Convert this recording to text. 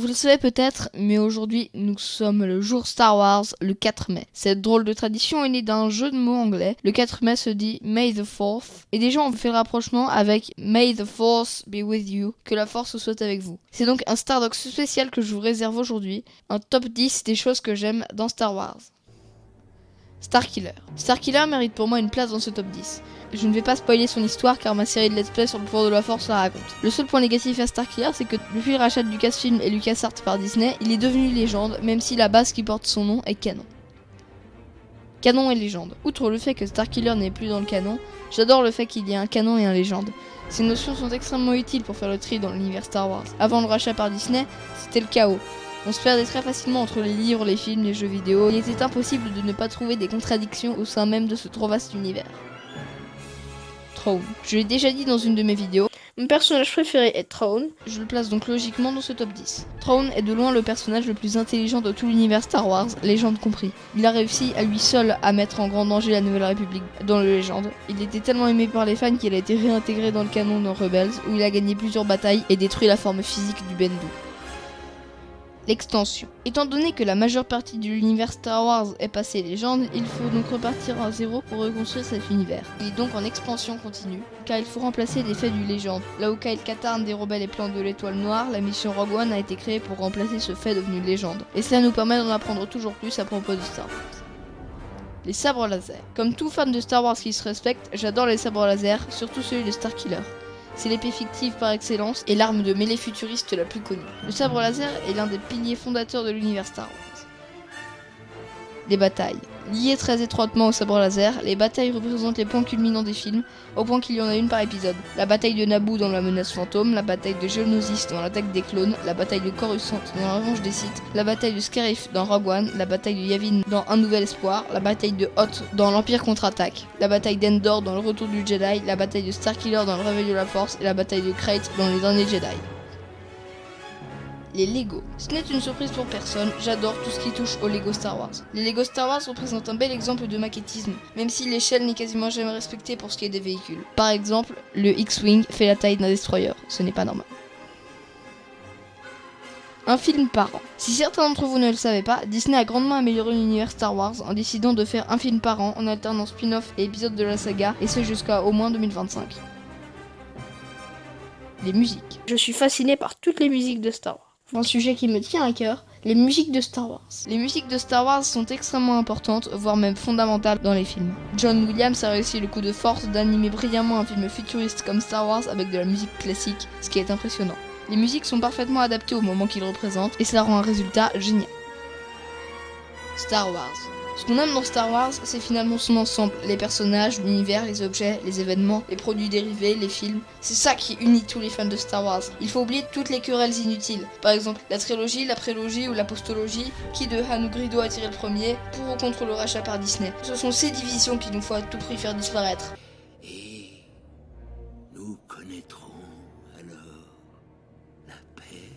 Vous le savez peut-être, mais aujourd'hui, nous sommes le jour Star Wars, le 4 mai. Cette drôle de tradition est née d'un jeu de mots anglais. Le 4 mai se dit May the 4th, et des gens ont fait le rapprochement avec May the Force be with you, que la force soit avec vous. C'est donc un Stardox spécial que je vous réserve aujourd'hui, un top 10 des choses que j'aime dans Star Wars. Starkiller. Starkiller mérite pour moi une place dans ce top 10. Je ne vais pas spoiler son histoire car ma série de let's play sur le pouvoir de la force la raconte. Le seul point négatif à Starkiller, c'est que depuis le rachat de Lucasfilm et LucasArts par Disney, il est devenu légende, même si la base qui porte son nom est canon. Canon et légende. Outre le fait que Starkiller n'est plus dans le canon, j'adore le fait qu'il y ait un canon et un légende. Ces notions sont extrêmement utiles pour faire le tri dans l'univers Star Wars. Avant le rachat par Disney, c'était le chaos. On se perdait très facilement entre les livres, les films, les jeux vidéo. Il était impossible de ne pas trouver des contradictions au sein même de ce trop vaste univers. Thrawn. Je l'ai déjà dit dans une de mes vidéos, mon personnage préféré est Thrawn, je le place donc logiquement dans ce top 10. Thrawn est de loin le personnage le plus intelligent de tout l'univers Star Wars, légende compris. Il a réussi à lui seul à mettre en grand danger la Nouvelle République dans le légende. Il était tellement aimé par les fans qu'il a été réintégré dans le canon dans Rebels, où il a gagné plusieurs batailles et détruit la forme physique du Bendu. L'extension. Étant donné que la majeure partie de l'univers Star Wars est passé légende, il faut donc repartir à zéro pour reconstruire cet univers. Il est donc en expansion continue, car il faut remplacer les faits du légende. Là où Kyle Katarn dérobait les plans de l'étoile noire, la mission Rogue One a été créée pour remplacer ce fait devenu légende. Et cela nous permet d'en apprendre toujours plus à propos de Star Wars. Les sabres laser. Comme tout fan de Star Wars qui se respecte, j'adore les sabres laser, surtout celui de Starkiller. C'est l'épée fictive par excellence et l'arme de mêlée futuriste la plus connue. Le sabre laser est l'un des piliers fondateurs de l'univers Star Wars. Les batailles. Liées très étroitement au sabre laser, les batailles représentent les points culminants des films, au point qu'il y en a une par épisode. La bataille de Naboo dans La Menace Fantôme, la bataille de Geonosis dans L'Attaque des Clones, la bataille de Coruscant dans La Revanche des Sith, la bataille de Scarif dans Rogue One, la bataille de Yavin dans Un Nouvel Espoir, la bataille de Hoth dans L'Empire contre-attaque, la bataille d'Endor dans Le Retour du Jedi, la bataille de Starkiller dans Le Réveil de la Force et la bataille de Krayt dans Les Derniers Jedi. Les Lego. Ce n'est une surprise pour personne, j'adore tout ce qui touche aux Lego Star Wars. Les Lego Star Wars représentent un bel exemple de maquettisme, même si l'échelle n'est quasiment jamais respectée pour ce qui est des véhicules. Par exemple, le X-Wing fait la taille d'un destroyer, ce n'est pas normal. Un film par an. Si certains d'entre vous ne le savaient pas, Disney a grandement amélioré l'univers Star Wars en décidant de faire un film par an en alternant spin-off et épisodes de la saga, et ce jusqu'à au moins 2025. Les musiques. Je suis fasciné par toutes les musiques de Star Wars. Un sujet qui me tient à cœur, les musiques de Star Wars. Les musiques de Star Wars sont extrêmement importantes, voire même fondamentales dans les films. John Williams a réussi le coup de force d'animer brillamment un film futuriste comme Star Wars avec de la musique classique, ce qui est impressionnant. Les musiques sont parfaitement adaptées au moment qu'ils représentent et cela rend un résultat génial. Star Wars. Ce qu'on aime dans Star Wars, c'est finalement son ensemble, les personnages, l'univers, les objets, les événements, les produits dérivés, les films. C'est ça qui unit tous les fans de Star Wars. Il faut oublier toutes les querelles inutiles. Par exemple, la trilogie, la prélogie ou la postologie, qui de Han ou Grido a tiré le premier, pour ou contre le rachat par Disney. Ce sont ces divisions qu'il nous faut à tout prix faire disparaître. Et nous connaîtrons alors la paix.